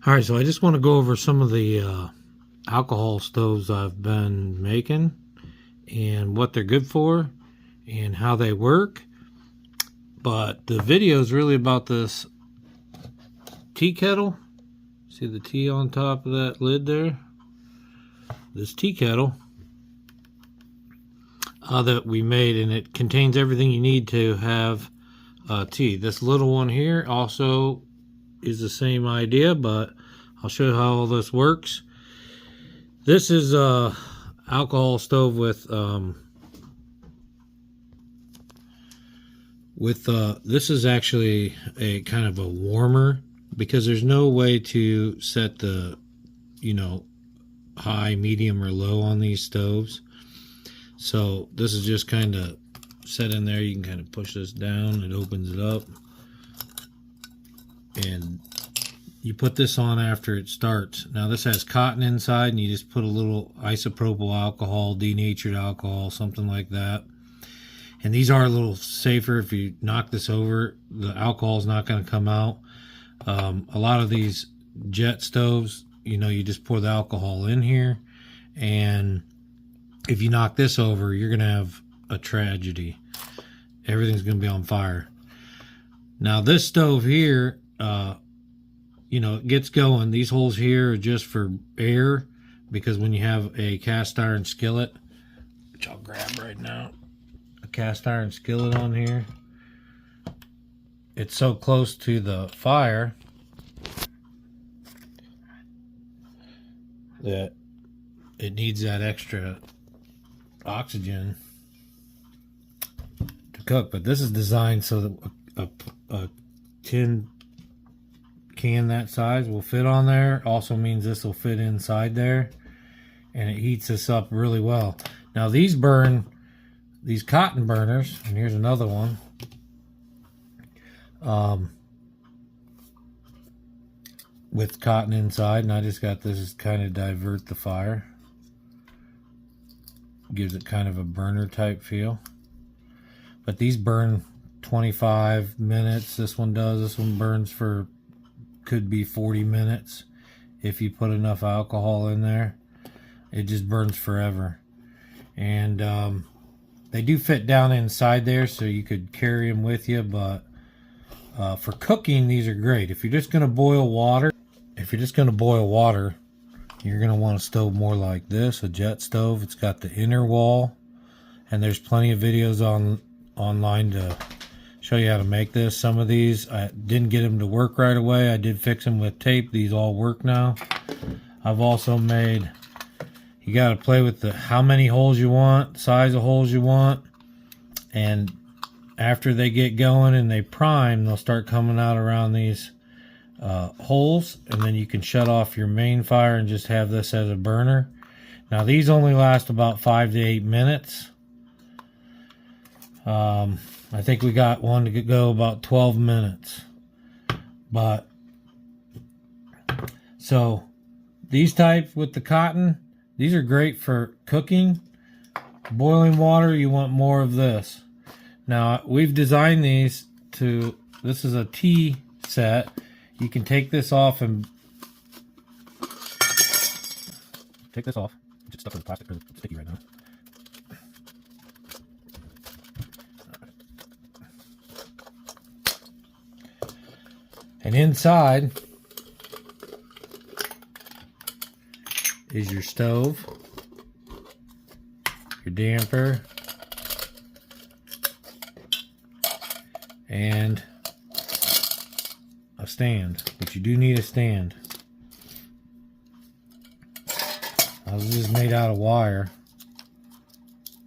Alright, so I just want to go over some of the alcohol stoves I've been making and what they're good for and how they work. But the video is really about this tea kettle. See the tea on top of that lid there? This tea kettle that we made, and it contains everything you need to have tea. This little one here also is the same idea, but I'll show you how all this works. This is a alcohol stove with this is actually a kind of a warmer, because there's no way to set the high, medium, or low on these stoves. So this is just kind of set in there. You can kind of push this down, it opens it up, and you put this on after it starts. Now this has cotton inside, and you just put a little isopropyl alcohol, denatured alcohol, something like that. And these are a little safer. If you knock this over, the alcohol is not going to come out. A lot of these jet stoves, you just pour the alcohol in here, and if you knock this over, you're going to have a tragedy. Everything's going to be on fire. Now this stove here, it gets going. These holes here are just for air, because when you have a cast iron skillet, which I'll grab right now, a cast iron skillet on here, it's so close to the fire that it needs that extra oxygen to cook. But this is designed so that a tin can that size will fit on there. Also means this will fit inside there, and it heats this up really well. Now these burn, these cotton burners, and here's another one. With cotton inside, and I just got this to kind of divert the fire. Gives it kind of a burner type feel. But these burn 25 minutes. This one does. This one burns for, could be 40 minutes if you put enough alcohol in there. It just burns forever. And they do fit down inside there, so you could carry them with you. But for cooking, these are great. If you're just going to boil water, you're going to want a stove more like this, a jet stove. It's got the inner wall, and there's plenty of videos online to show you how to make this. Some of these, I didn't get them to work right away. I did fix them with tape. These all work now. I've also made, you got to play with how many holes you want, size of holes you want, and after they get going and they prime, they'll start coming out around these holes, and then you can shut off your main fire and just have this as a burner. Now these only last about 5 to 8 minutes. I think we got one to go about 12 minutes. But so these type with the cotton, these are great for cooking. Boiling water, you want more of this. Now we've designed these to, this is a tea set. You can take this off and take this off. It's just stuck with the plastic because it's sticky right now. And inside is your stove, your damper, and a stand, but you do need a stand. This is made out of wire,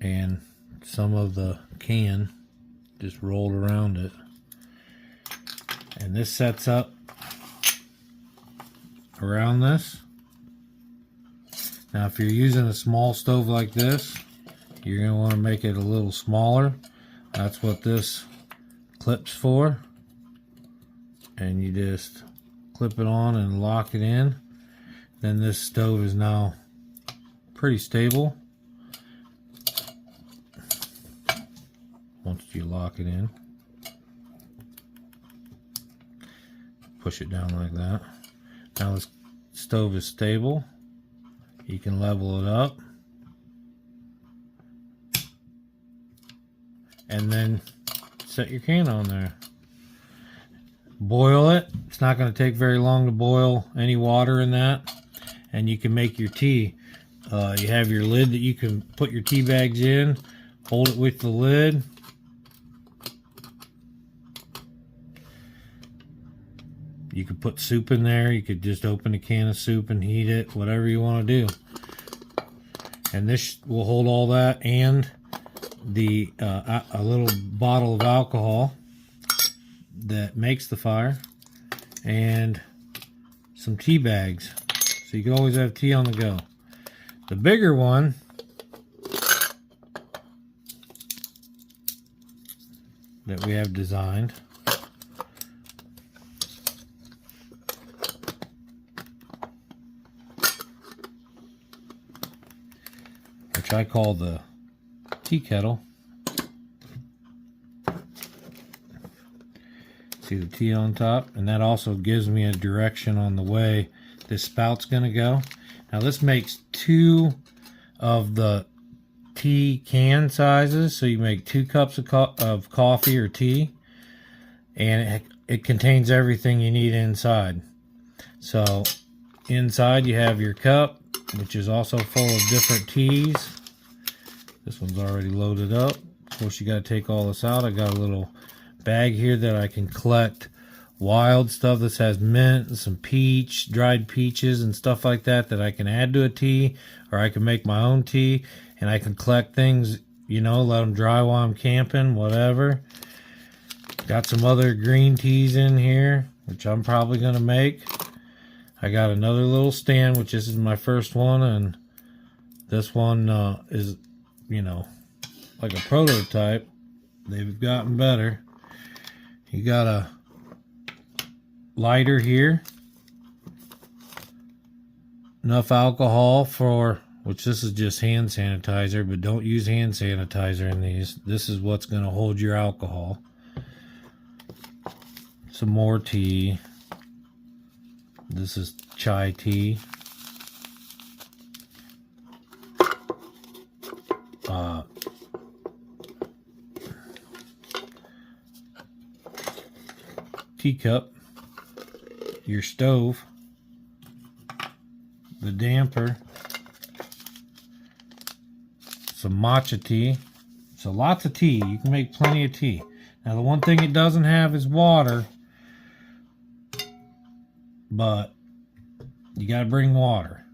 and some of the can just rolled around it. And this sets up around this. Now if you're using a small stove like this, you're going to want to make it a little smaller. That's what this clip's for. And you just clip it on and lock it in. Then this stove is now pretty stable once you lock it in. push it down like that. Now this stove is stable. You can level it up. And then set your can on there. Boil it. It's not going to take very long to boil any water in that. And you can make your tea. You have your lid that you can put your tea bags in. Hold it with the lid. You could put soup in there. You could just open a can of soup and heat it. Whatever you want to do. And this will hold all that and the a little bottle of alcohol that makes the fire and some tea bags. So you can always have tea on the go. The bigger one that we have designed which I call the tea kettle. See the tea on top, and that also gives me a direction on the way this spout's gonna go. Now this makes 2 of the tea can sizes, so you make 2 cups of coffee or tea, and it contains everything you need inside. So inside you have your cup, which is also full of different teas. This one's already loaded up. Of course, you got to take all this out. I got a little bag here that I can collect wild stuff. This has mint and some peach, dried peaches and stuff like that that I can add to a tea, or I can make my own tea, and I can collect things, you know, let them dry while I'm camping, whatever. Got some other green teas in here, which I'm probably going to make. I got another little stand, which this is my first one, and this one is, you know, like a prototype. They've gotten better. You got a lighter here. Enough alcohol for, which this is just hand sanitizer, but don't use hand sanitizer in these. This is what's going to hold your alcohol. Some more tea. This is chai tea. Teacup, your stove, the damper, some matcha tea. So lots of tea. You can make plenty of tea. Now the one thing it doesn't have is water, but you got to bring water.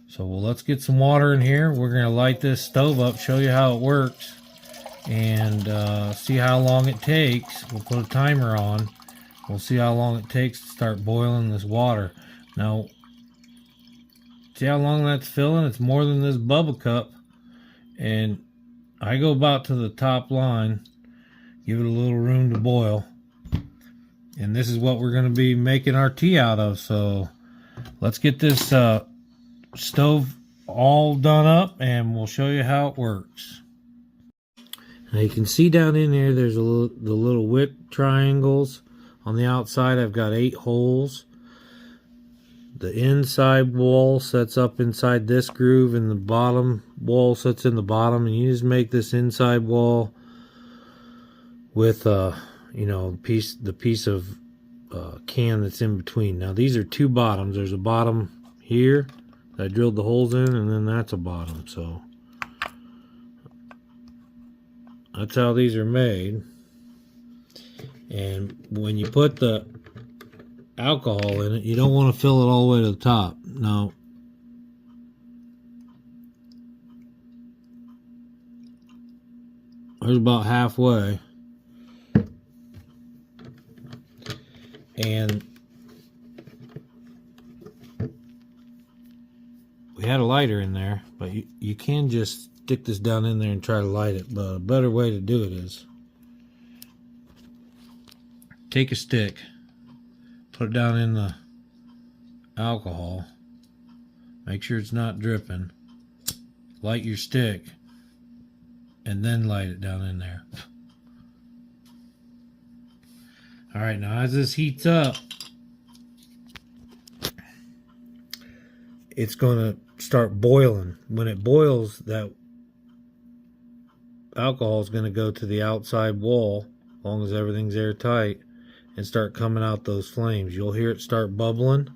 So well, let's get some water in here. We're going to light this stove up, show you how it works, and see how long it takes. We'll put a timer on. We'll see how long it takes to start boiling this water. Now, see how long that's filling? It's more than this bubble cup. And I go about to the top line, give it a little room to boil. And this is what we're going to be making our tea out of. So let's get this stove all done up and we'll show you how it works. Now you can see down in there, there's the little wick triangles. On the outside, I've got 8 holes. The inside wall sets up inside this groove, and the bottom wall sits in the bottom. And you just make this inside wall with, you know, the piece of can that's in between. Now these are 2 bottoms. There's a bottom here that I drilled the holes in, and then that's a bottom. So that's how these are made. And when you put the alcohol in it, you don't want to fill it all the way to the top. Now, there's about halfway. And we had a lighter in there, but you can just stick this down in there and try to light it. But a better way to do it is take a stick, put it down in the alcohol, make sure it's not dripping, light your stick, and then light it down in there. Alright, now as this heats up, it's going to start boiling. When it boils, that alcohol is going to go to the outside wall, as long as everything's airtight, and start coming out those flames. You'll hear it start bubbling,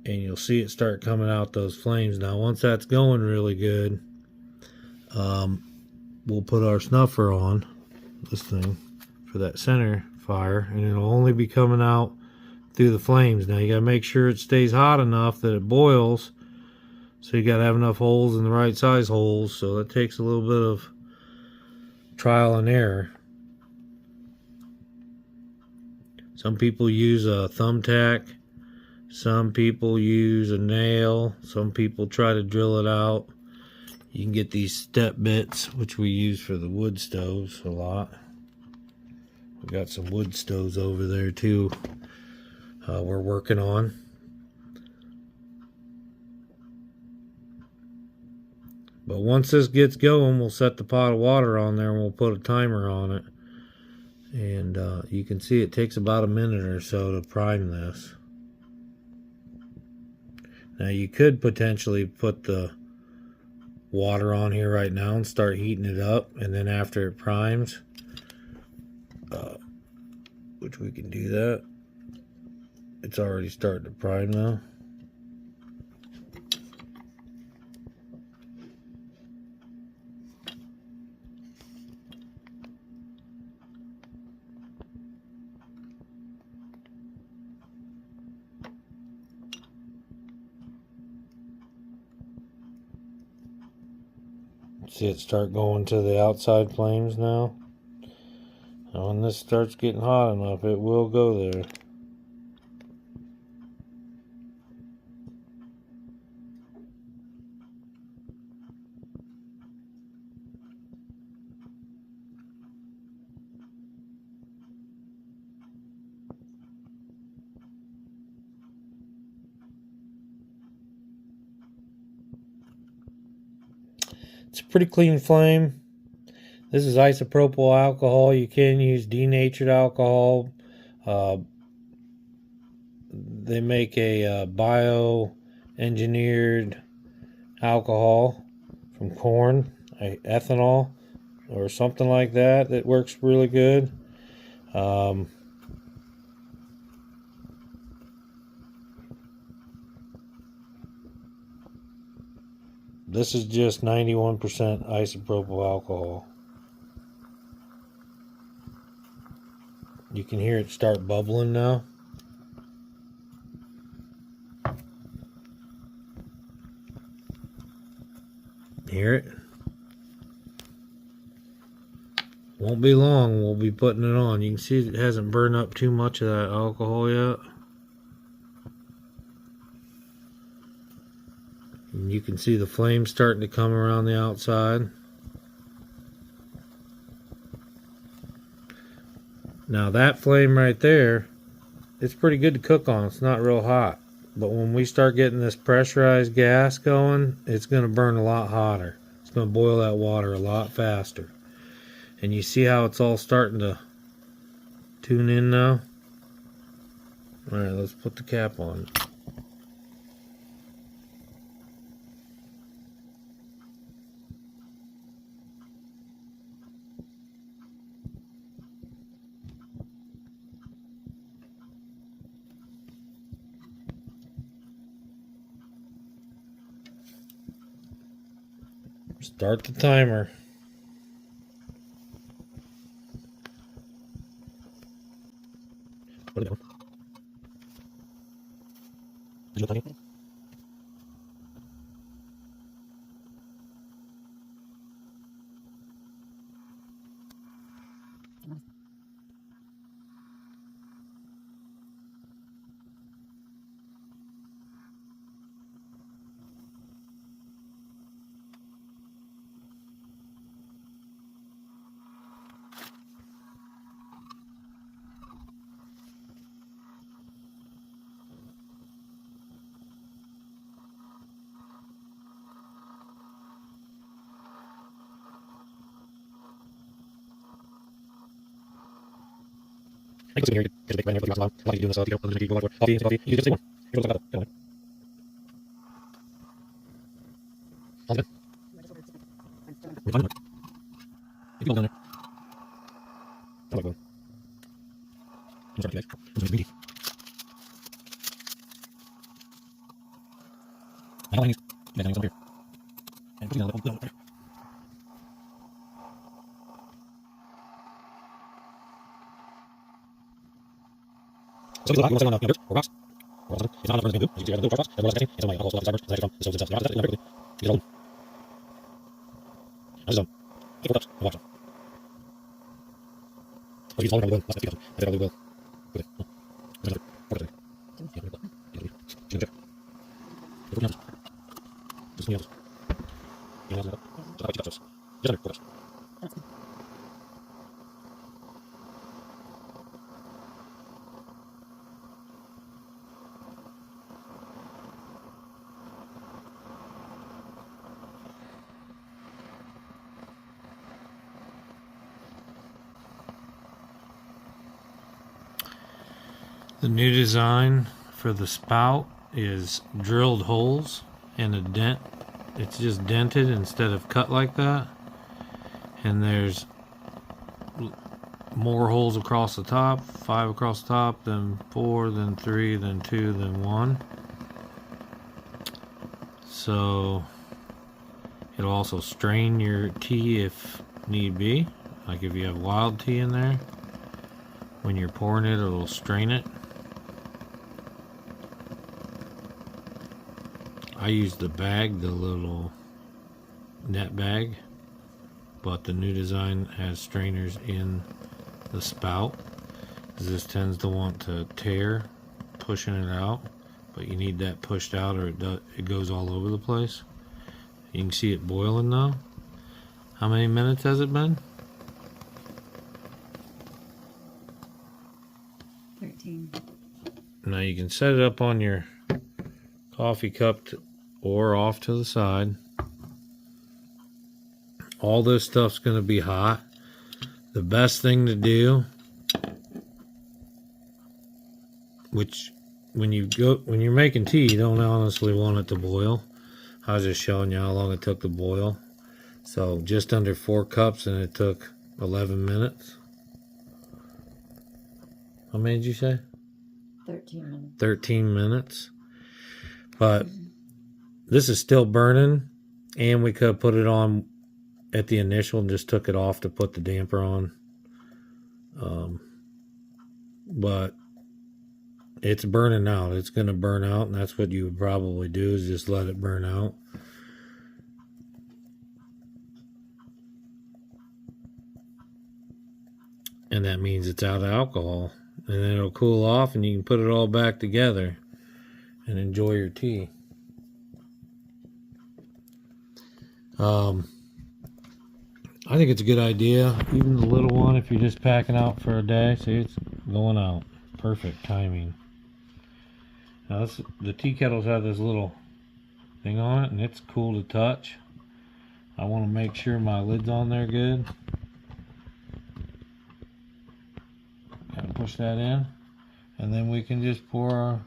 and you'll see it start coming out those flames. Now, once that's going really good, we'll put our snuffer on this thing for that center fire, and it'll only be coming out through the flames. Now, you got to make sure it stays hot enough that it boils. So you got to have enough holes in the right size holes. So that takes a little bit of trial and error. Some people use a thumbtack. Some people use a nail. Some people try to drill it out. You can get these step bits, which we use for the wood stoves a lot. We've got some wood stoves over there too we're working on. But once this gets going, we'll set the pot of water on there and we'll put a timer on it. And you can see it takes about a minute or so to prime this. Now you could potentially put the water on here right now and start heating it up, and then after it primes, which we can do that. It's already starting to prime now. See it start going to the outside flames now. And when this starts getting hot enough, it will go there. It's a pretty clean flame. This is isopropyl alcohol. You can use denatured alcohol. They make a bio-engineered alcohol from corn, ethanol, or something like that. That works really good. This is just 91% isopropyl alcohol. You can hear it start bubbling now. Hear it? Won't be long, we'll be putting it on. You can see it hasn't burned up too much of that alcohol yet. And you can see the flames starting to come around the outside. Now that flame right there, it's pretty good to cook on. It's not real hot. But when we start getting this pressurized gas going, it's going to burn a lot hotter. It's going to boil that water a lot faster. And you see how it's all starting to tune in now? Alright, let's put the cap on. Start the timer. Put it down. Digital timing. I think it's in here. You can just make a brand new for the outside. I like you doing this. You just take one. Here's what's like that. The new design for the spout is drilled holes and a dent. It's just dented instead of cut like that. And there's more holes across the top, 5 across the top, then 4, then 3, then 2, then 1. So it'll also strain your tea if need be. Like if you have wild tea in there, when you're pouring it, it'll strain it. I use the bag, the little net bag, but the new design has strainers in the spout. This tends to want to tear pushing it out, but you need that pushed out or it goes all over the place. You can see it boiling now. How many minutes has it been? 13. Now you can set it up on your coffee cup or off to the side. All this stuff's going to be hot. The best thing to do, which when you're making tea, you don't honestly want it to boil. I was just showing you how long it took to boil. So just under 4 cups, and it took 11 minutes. How many did you say? 13 minutes. 13 minutes. But this is still burning, and we could have put it on at the initial and just took it off to put the damper on. But it's burning out. It's going to burn out, and that's what you would probably do, is just let it burn out. And that means it's out of alcohol. And then it'll cool off, and you can put it all back together and enjoy your tea. I think it's a good idea, even the little one, if you're just packing out for a day. See, it's going out. Perfect timing. Now the tea kettles have this little thing on it, and it's cool to touch. I want to make sure my lid's on there good. Kind of push that in, and then we can just pour our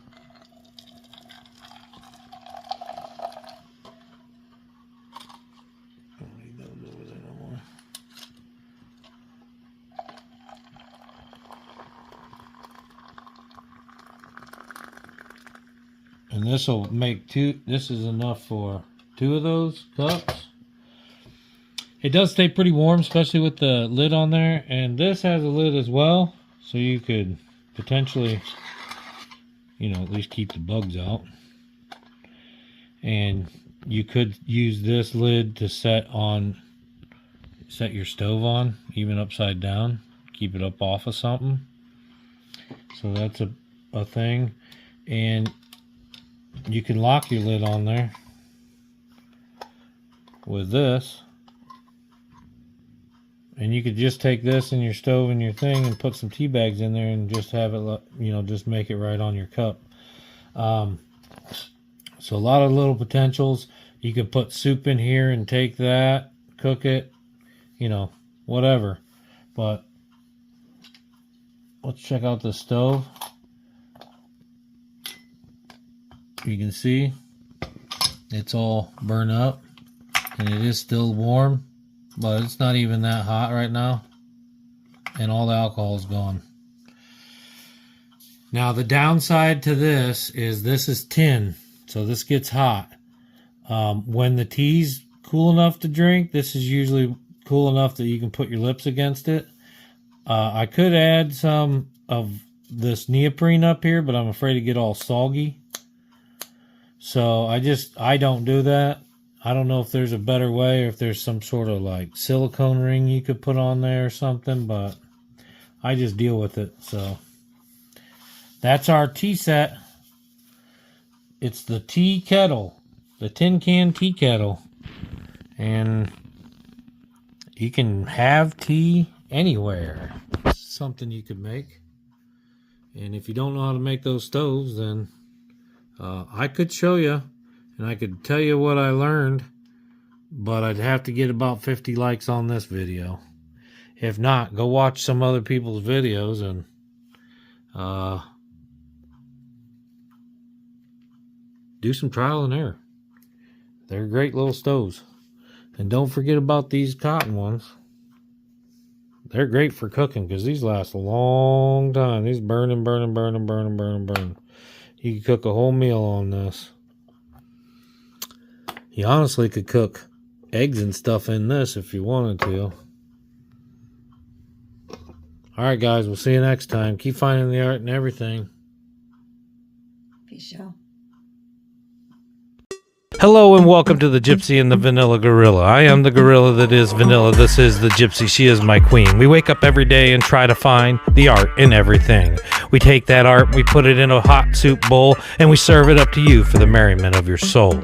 and this will make 2. This is enough for 2 of those cups. It does stay pretty warm, especially with the lid on there. And this has a lid as well, so you could potentially, at least keep the bugs out. And you could use this lid to set your stove on, even upside down. Keep it up off of something. So that's a thing. And you can lock your lid on there with this, and you could just take this in your stove and your thing and put some tea bags in there and just have it, just make it right on your cup. So a lot of little potentials. You could put soup in here and take that, cook it, whatever. But let's check out the stove. You can see it's all burned up, and it is still warm. but it's not even that hot right now. And all the alcohol is gone. Now the downside to this is tin, so this gets hot. When the tea's cool enough to drink, this is usually cool enough that you can put your lips against it. I could add some of this neoprene up here, but I'm afraid to get all soggy. So I don't do that. I don't know if there's a better way or if there's some sort of like silicone ring you could put on there or something, but I just deal with it. So that's our tea set. It's the tea kettle, the tin can tea kettle. And you can have tea anywhere. It's something you could make. And if you don't know how to make those stoves, then I could show you. And I could tell you what I learned. But I'd have to get about 50 likes on this video. If not, go watch some other people's videos and do some trial and error. They're great little stoves. And don't forget about these cotton ones. They're great for cooking because these last a long time. These burn. You can cook a whole meal on this. You honestly could cook eggs and stuff in this if you wanted to. Alright guys, we'll see you next time. Keep finding the art and everything. Peace out. Hello and welcome to the Gypsy and the Vanilla Gorilla. I am the gorilla that is vanilla. This is the Gypsy. She is my queen. We wake up every day and try to find the art in everything. We take that art, we put it in a hot soup bowl, and we serve it up to you for the merriment of your soul.